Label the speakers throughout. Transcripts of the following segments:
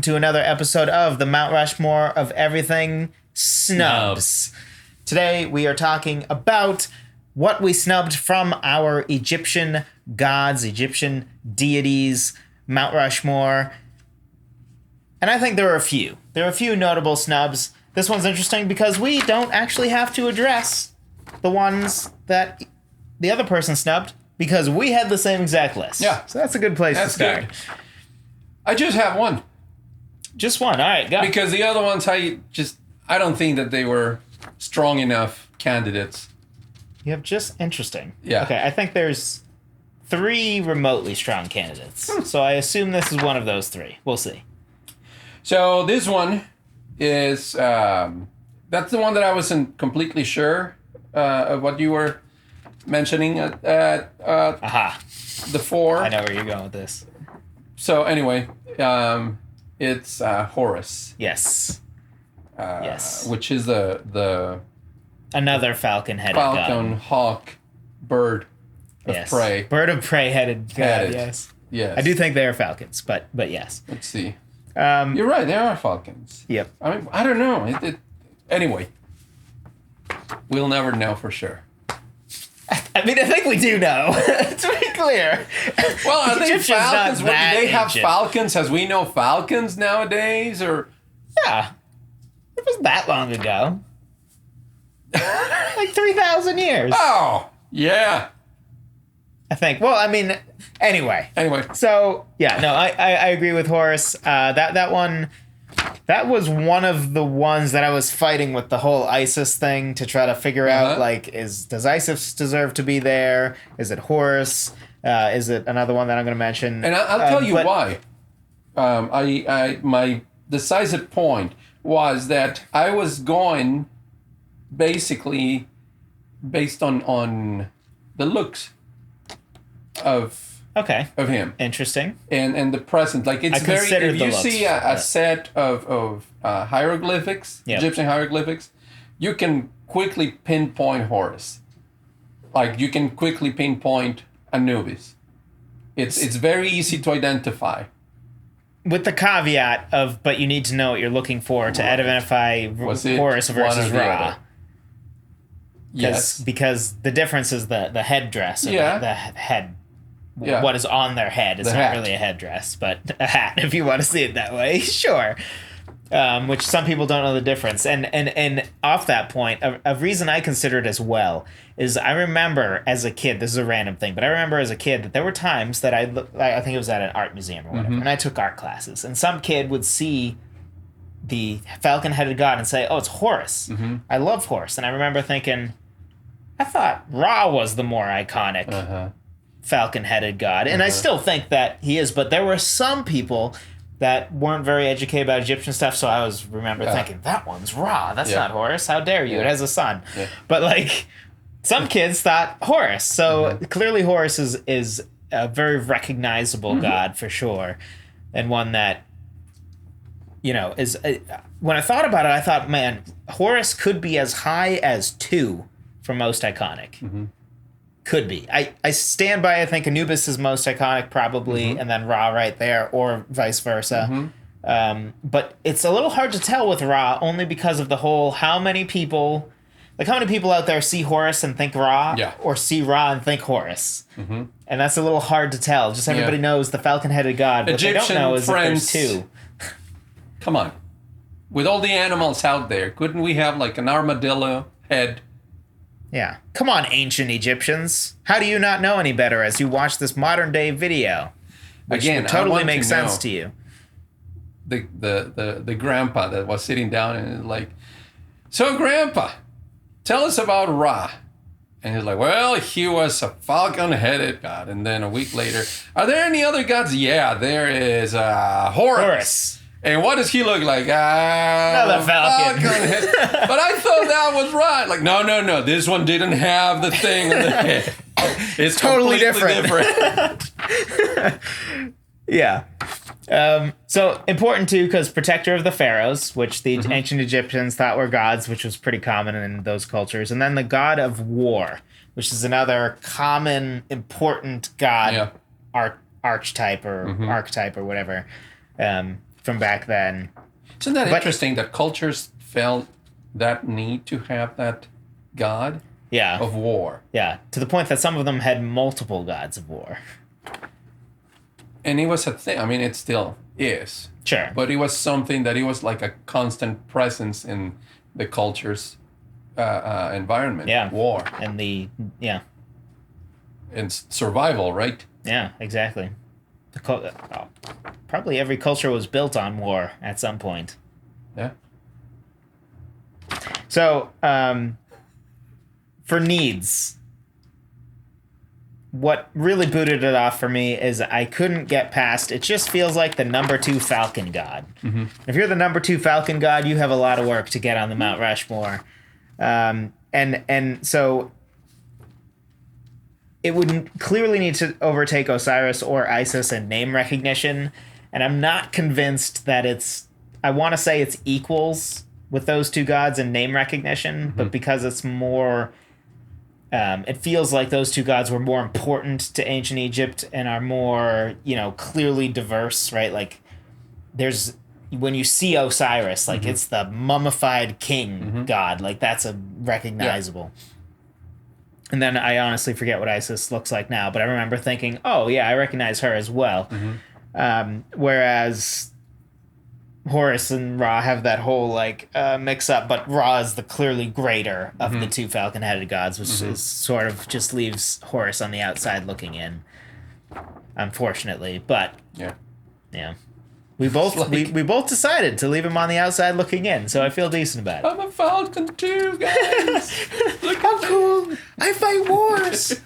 Speaker 1: To another episode of the Mount Rushmore of Everything, SNUBS. Today we are talking about what we snubbed from our Egyptian gods, Egyptian deities, Mount Rushmore. And I think there are a few. There are a few notable snubs. This one's interesting because we don't actually have to address the ones that the other person snubbed because we had the same exact list.
Speaker 2: Yeah.
Speaker 1: So that's a good place to start.
Speaker 2: Good. I just have one.
Speaker 1: Just one. All right, go.
Speaker 2: Because the other ones, I don't think that they were strong enough candidates.
Speaker 1: You have just interesting.
Speaker 2: Yeah.
Speaker 1: Okay, I think there's 3 remotely strong candidates. So I assume this is one of those 3. We'll see.
Speaker 2: So this one is, that's the one that I wasn't completely sure of what you were mentioning at
Speaker 1: Aha.
Speaker 2: the 4.
Speaker 1: I know where you're going with this.
Speaker 2: So anyway, it's Horus.
Speaker 1: Yes. Yes.
Speaker 2: Which is the
Speaker 1: Another falcon-headed god.
Speaker 2: falcon, hawk, bird of prey.
Speaker 1: Bird of prey-headed god,
Speaker 2: Headed.
Speaker 1: yes.
Speaker 2: Yes.
Speaker 1: I do think they are falcons, but yes.
Speaker 2: Let's see. You're right, they are falcons.
Speaker 1: Yep.
Speaker 2: I mean, I don't know. Anyway, we'll never know for sure.
Speaker 1: I mean, I think we do know. It's pretty clear.
Speaker 2: Well, I think
Speaker 1: Egyptian's
Speaker 2: falcons,
Speaker 1: not that
Speaker 2: do they have
Speaker 1: ancient.
Speaker 2: falcons as we know falcons nowadays? Or
Speaker 1: Yeah. It wasn't that long ago. Like 3,000 years.
Speaker 2: Oh, yeah.
Speaker 1: I think. Well, I mean, anyway. So, yeah, no, I agree with Horus. That one, that was one of the ones that I was fighting with the whole ISIS thing to try to figure out, like, does ISIS deserve to be there? Is it Horus? Is it another one that I'm going to mention?
Speaker 2: And I'll tell you why. My decisive point was that I was going basically based on the looks of him.
Speaker 1: Interesting.
Speaker 2: And the present. Like, it's very, if you see a
Speaker 1: looks,
Speaker 2: set of hieroglyphics, Egyptian hieroglyphics, you can quickly pinpoint Horus. Like, you can quickly pinpoint Anubis. It's very easy to identify.
Speaker 1: With the caveat of, but you need to know what you're looking for to identify Horus versus Ra.
Speaker 2: Yes.
Speaker 1: Because the difference is the headdress. Or the head.
Speaker 2: Yeah.
Speaker 1: What is on their head. It's not really a headdress, but a hat, if you want to see it that way. Sure. Which some people don't know the difference. And off that point, a reason I consider it as well is I remember as a kid, this is a random thing, but I remember as a kid that there were times that I think it was at an art museum or whatever, and I took art classes, and some kid would see the falcon-headed god and say, oh, it's Horus. I love Horus. And I remember thinking, I thought Ra was the more iconic falcon-headed god. And I still think that he is, but there were some people that weren't very educated about Egyptian stuff, so I remember thinking, that one's Ra. That's not Horus. How dare you? It has a son. But, like, some kids thought Horus. So clearly Horus is a very recognizable god for sure, and one that, you know, is... when I thought about it, I thought, man, Horus could be as high as 2 for most iconic. Could be. I stand by, I think Anubis is most iconic probably, and then Ra right there, or vice versa. But it's a little hard to tell with Ra, only because of the whole how many people out there see Horus and think Ra, or see Ra and think Horus. And that's a little hard to tell. Just everybody knows the falcon-headed god. What
Speaker 2: Egyptian
Speaker 1: they don't know is
Speaker 2: friends,
Speaker 1: that there's 2.
Speaker 2: Come on. With all the animals out there, couldn't we have like an armadillo head?
Speaker 1: Yeah. Come on, ancient Egyptians. How do you not know any better as you watch this modern day video? Which
Speaker 2: Again,
Speaker 1: would totally
Speaker 2: I want
Speaker 1: make
Speaker 2: to
Speaker 1: sense
Speaker 2: know
Speaker 1: to you.
Speaker 2: The grandpa that was sitting down and like, so grandpa, tell us about Ra. And he's like, well, he was a falcon-headed god. And then a week later, are there any other gods? Yeah, there is Horus. And what does he look like?
Speaker 1: Another falcon.
Speaker 2: But I thought that was right. Like, no. This one didn't have the thing on the head. It's
Speaker 1: totally different. Yeah. So important too, because protector of the pharaohs, which the ancient Egyptians thought were gods, which was pretty common in those cultures. And then the god of war, which is another common, important god archetype or archetype or whatever. from back then.
Speaker 2: Isn't that interesting that cultures felt that need to have that god of war?
Speaker 1: Yeah, to the point that some of them had multiple gods of war.
Speaker 2: And it was a thing. I mean, it still is.
Speaker 1: Sure.
Speaker 2: But it was something that it was like a constant presence in the culture's environment.
Speaker 1: Yeah.
Speaker 2: War.
Speaker 1: And
Speaker 2: And survival, right?
Speaker 1: Yeah, exactly. Probably every culture was built on war at some point.
Speaker 2: Yeah.
Speaker 1: So, for needs, what really booted it off for me is I couldn't get past, it just feels like the number 2 Falcon God. Mm-hmm. If you're the number 2 Falcon God, you have a lot of work to get on the Mount Rushmore. And so it would clearly need to overtake Osiris or Isis in name recognition, and I'm not convinced that I want to say it's equals with those 2 gods in name recognition, but because it's more, it feels like those 2 gods were more important to ancient Egypt and are more, clearly diverse, right? Like, when you see Osiris, like, it's the mummified king god, like, that's a recognizable. Yeah. And then I honestly forget what Isis looks like now, but I remember thinking, oh, yeah, I recognize her as well. Whereas Horus and Ra have that whole, mix-up, but Ra is the clearly greater of the 2 falcon-headed gods, which is sort of just leaves Horus on the outside looking in, unfortunately. But, yeah. We both we both decided to leave him on the outside looking in, so I feel decent about it.
Speaker 2: I'm a falcon too, guys.
Speaker 1: Look how cool! I fight wars.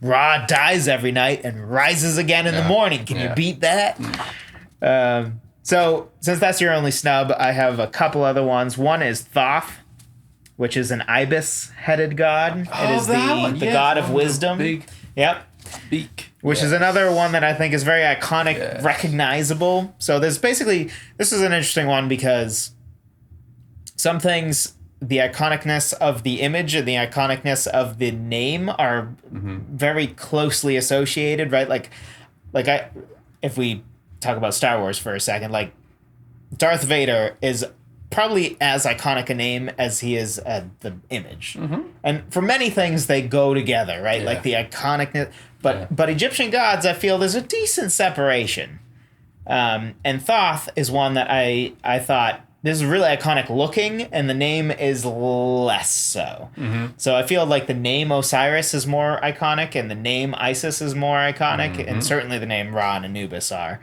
Speaker 1: Ra dies every night and rises again in the morning. Can you beat that? So since that's your only snub, I have a couple other ones. One is Thoth, which is an ibis-headed god.
Speaker 2: Oh,
Speaker 1: it is the god of wisdom.
Speaker 2: Big beak.
Speaker 1: Which is another one that I think is very iconic, recognizable. So this is an interesting one because some things, the iconicness of the image and the iconicness of the name are very closely associated, right? If we talk about Star Wars for a second, like Darth Vader is probably as iconic a name as he is the image. And for many things, they go together, right? Like the iconicness. But Egyptian gods, I feel there's a decent separation. And Thoth is one that I thought, this is really iconic looking, and the name is less so. So I feel like the name Osiris is more iconic, and the name Isis is more iconic, and certainly the name Ra and Anubis are.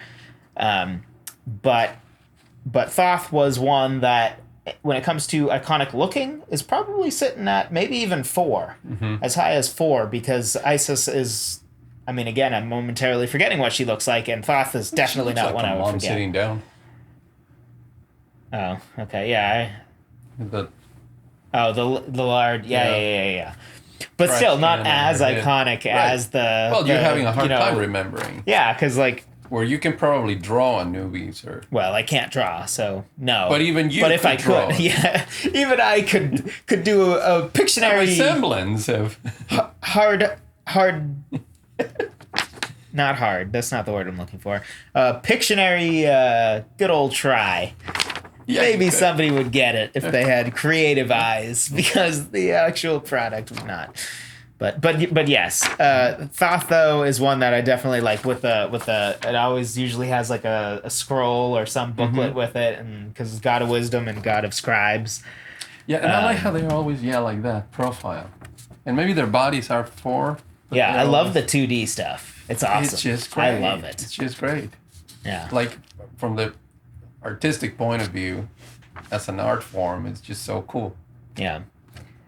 Speaker 1: But Thoth was one that, when it comes to iconic looking, is probably sitting at maybe even 4, as high as 4, because Isis is, I mean, again, I'm momentarily forgetting what she looks like, and Thoth is definitely not one I would forget.
Speaker 2: Sitting down.
Speaker 1: Oh, okay, yeah.
Speaker 2: The
Speaker 1: lard, yeah. But still, not as iconic as the...
Speaker 2: Well, you're having a hard time remembering.
Speaker 1: Yeah, because,
Speaker 2: where you can probably draw Anubis or...
Speaker 1: Well, I can't draw, so no.
Speaker 2: But even you
Speaker 1: if I could, even I could do a Pictionary...
Speaker 2: A resemblance of...
Speaker 1: hard... Not hard. That's not the word I'm looking for. Pictionary, good old try. Yeah, maybe somebody would get it if they had creative eyes, because the actual product would not. But yes, Thoth though is one that I definitely like. With it always usually has like a scroll or some booklet with it, and because it's God of wisdom and God of scribes.
Speaker 2: Yeah, and I like how they're always like that profile, and maybe their bodies are 4.
Speaker 1: Yeah, I love the 2D stuff. It's awesome.
Speaker 2: It's just great.
Speaker 1: I love it.
Speaker 2: It's just great.
Speaker 1: Yeah,
Speaker 2: like from the artistic point of view, as an art form, it's just so cool.
Speaker 1: Yeah.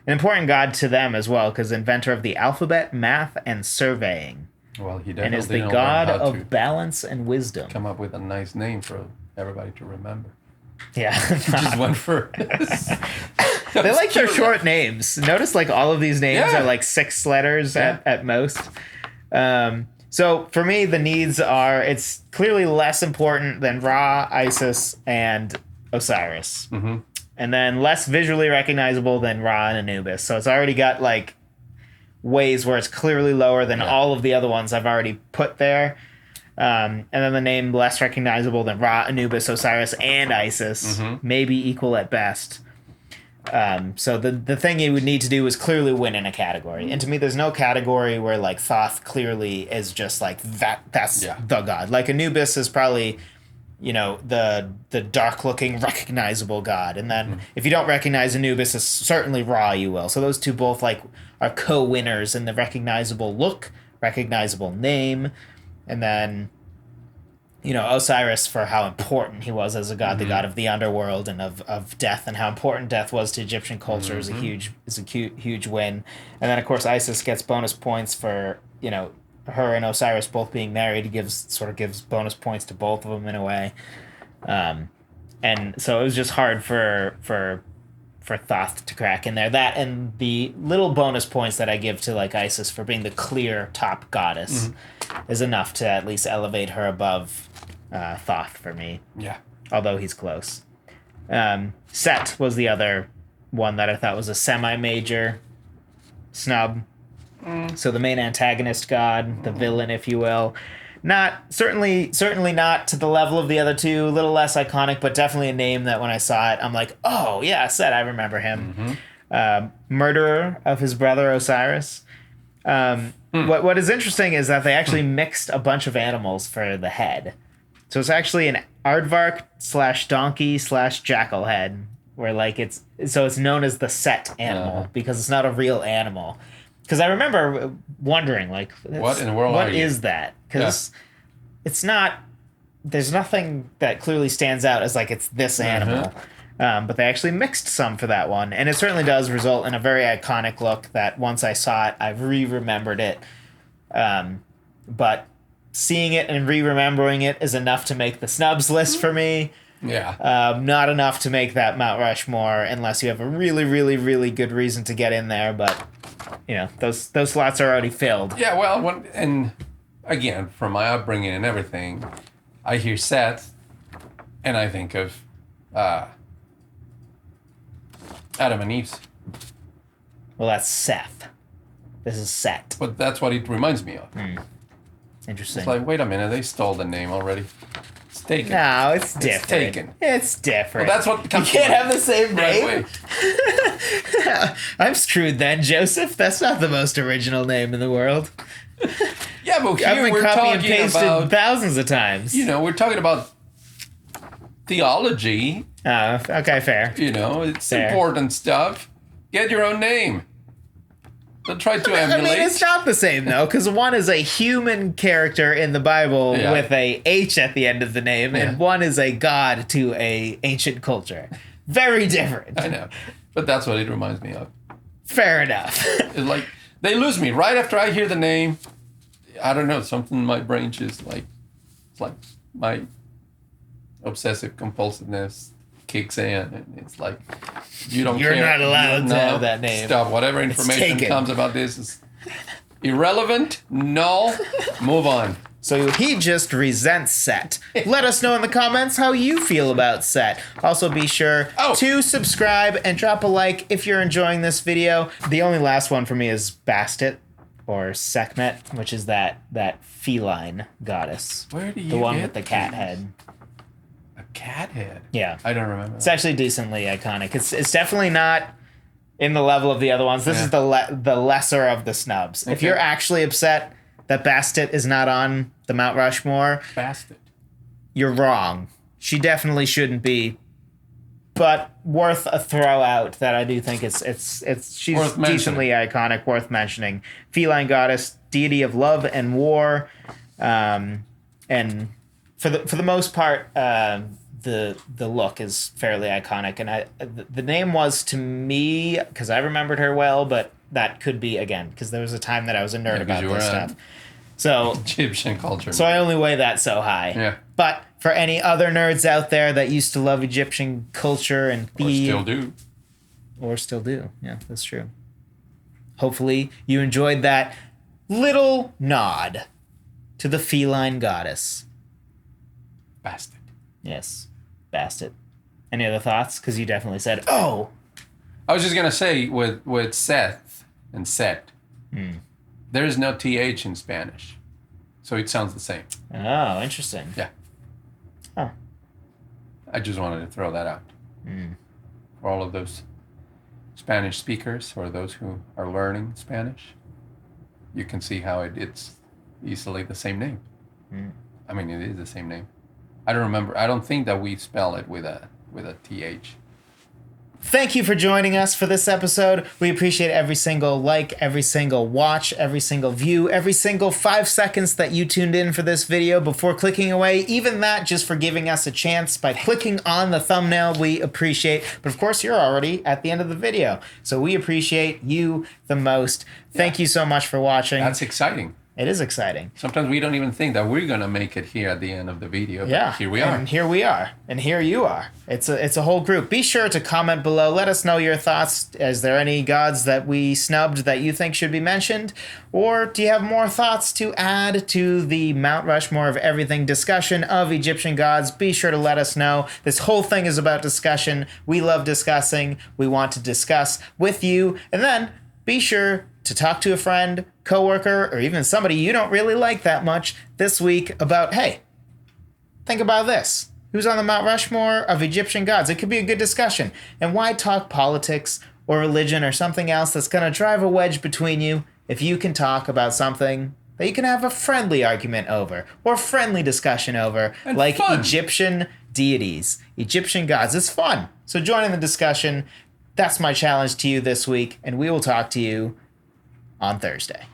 Speaker 1: An important god to them as well, because inventor of the alphabet, math, and surveying.
Speaker 2: Well, he definitely
Speaker 1: and is the god of balance and wisdom.
Speaker 2: Come up with a nice name for everybody to remember.
Speaker 1: Yeah.
Speaker 2: Just went for...
Speaker 1: They like their short names. Notice all of these names are 6 letters at most. So for me, the needs are, it's clearly less important than Ra, Isis, and Osiris. And then less visually recognizable than Ra and Anubis. So it's already got ways where it's clearly lower than all of the other ones I've already put there. And then the name less recognizable than Ra, Anubis, Osiris, and Isis, maybe equal at best. So the thing you would need to do is clearly win in a category. And to me, there's no category where like Thoth clearly is just like that's the god. Like Anubis is probably, the dark looking recognizable god. And then if you don't recognize Anubis, it's certainly Ra you will. So those two both like are co-winners in the recognizable look, recognizable name, and then Osiris for how important he was as a god, the god of the underworld and of death, and how important death was to Egyptian culture is a huge win. And then of course Isis gets bonus points for her and Osiris both being married. Gives bonus points to both of them in a way. And so it was just hard for Thoth to crack in there. That and the little bonus points that I give to like Isis for being the clear top goddess is enough to at least elevate her above Thoth for me.
Speaker 2: Yeah.
Speaker 1: Although he's close. Set was the other one that I thought was a semi-major snub. So the main antagonist god, the villain, if you will. Certainly not to the level of the other two. A little less iconic, but definitely a name that when I saw it, I'm like, oh yeah, Set, I remember him. Murderer of his brother Osiris. What is interesting is that they actually mixed a bunch of animals for the head. So it's actually an aardvark / donkey / jackal head, where like it's known as the Set animal because it's not a real animal. Because I remember wondering, like,
Speaker 2: what in the world
Speaker 1: what is that? Because it's not. There's nothing that clearly stands out as like it's this animal. But they actually mixed some for that one, and it certainly does result in a very iconic look. That once I saw it, I remembered it. But seeing it and remembering it is enough to make the snubs list for me.
Speaker 2: Yeah.
Speaker 1: Not enough to make that Mount Rushmore unless you have a really, really, really good reason to get in there. But those slots are already filled.
Speaker 2: Yeah. Well, and again, from my upbringing and everything, I hear Seth, and I think of Adam and Eve's.
Speaker 1: Well, that's Seth. This is Set.
Speaker 2: But that's what it reminds me of.
Speaker 1: Interesting.
Speaker 2: It's like, wait a minute, they stole the name already. It's taken.
Speaker 1: No, it's different.
Speaker 2: It's taken.
Speaker 1: It's different.
Speaker 2: Well, that's what comes.
Speaker 1: You can't have the same
Speaker 2: right
Speaker 1: name. I'm screwed then, Joseph. That's not the most original name in the world.
Speaker 2: Yeah, but here
Speaker 1: I've been
Speaker 2: we're
Speaker 1: copy
Speaker 2: talking
Speaker 1: and pasted
Speaker 2: about
Speaker 1: thousands of times.
Speaker 2: we're talking about theology.
Speaker 1: Okay, fair.
Speaker 2: It's
Speaker 1: Fair.
Speaker 2: important stuff. Get your own name. Don't try to emulate.
Speaker 1: I mean, it's not the same, though, because one is a human character in the Bible with a H at the end of the name, and one is a god to a ancient culture. Very different.
Speaker 2: I know. But that's what it reminds me of.
Speaker 1: Fair enough.
Speaker 2: It's like, they lose me. Right after I hear the name, I don't know, something in my brain just like, it's like my obsessive compulsiveness kicks in, and it's like, you're
Speaker 1: not allowed to have that name.
Speaker 2: Stop. Whatever information comes about this is irrelevant. No. Move on.
Speaker 1: So he just resents Set. Let us know in the comments how you feel about Set. Also be sure to subscribe and drop a like if you're enjoying this video. The only last one for me is Bastet or Sekhmet, which is that feline goddess.
Speaker 2: Where do you
Speaker 1: The one
Speaker 2: get
Speaker 1: with the cat head.
Speaker 2: Cat head?
Speaker 1: Yeah.
Speaker 2: I don't remember.
Speaker 1: It's actually decently iconic. It's definitely not in the level of the other ones. This is the lesser of the snubs. Okay. If you're actually upset that Bastet is not on the Mount Rushmore, you're wrong. She definitely shouldn't be. But worth a throw out that I do think she's decently iconic, worth mentioning. Feline goddess, deity of love and war, and for the most part, the look is fairly iconic, and the name was to me because I remembered her well, but that could be again because there was a time that I was a nerd about this stuff. So
Speaker 2: Egyptian culture.
Speaker 1: So I only weigh that so high.
Speaker 2: Yeah.
Speaker 1: But for any other nerds out there that used to love Egyptian culture and or still do, yeah, that's true. Hopefully you enjoyed that little nod to the feline goddess.
Speaker 2: Bastet.
Speaker 1: Yes, Bastet. Any other thoughts? Because you definitely said, oh!
Speaker 2: I was just going to say, with Seth and Set, there is no TH in Spanish. So it sounds the same.
Speaker 1: Oh, interesting.
Speaker 2: Yeah.
Speaker 1: Huh.
Speaker 2: I just wanted to throw that out. For all of those Spanish speakers or those who are learning Spanish, you can see how it's easily the same name. I mean, it is the same name. I don't think that we spell it with a TH.
Speaker 1: Thank you for joining us for this episode. We appreciate every single like, every single watch, every single view, every single 5 seconds that you tuned in for this video before clicking away. Even that, just for giving us a chance by clicking on the thumbnail, we appreciate. But of course, you're already at the end of the video. So we appreciate you the most. Thank you so much for watching.
Speaker 2: That's exciting.
Speaker 1: It is exciting.
Speaker 2: Sometimes we don't even think that we're going to make it here at the end of the video. But here we are.
Speaker 1: And here we are. And here you are. It's a whole group. Be sure to comment below. Let us know your thoughts. Is there any gods that we snubbed that you think should be mentioned? Or do you have more thoughts to add to the Mount Rushmore of Everything discussion of Egyptian gods? Be sure to let us know. This whole thing is about discussion. We love discussing. We want to discuss with you. And then be sure to talk to a friend, coworker, or even somebody you don't really like that much this week about, hey, think about this. Who's on the Mount Rushmore of Egyptian gods? It could be a good discussion. And why talk politics or religion or something else that's going to drive a wedge between you if you can talk about something that you can have a friendly argument over or friendly discussion over,
Speaker 2: and
Speaker 1: like
Speaker 2: fun.
Speaker 1: Egyptian deities, Egyptian gods. It's fun. So join in the discussion. That's my challenge to you this week, and we will talk to you on Thursday.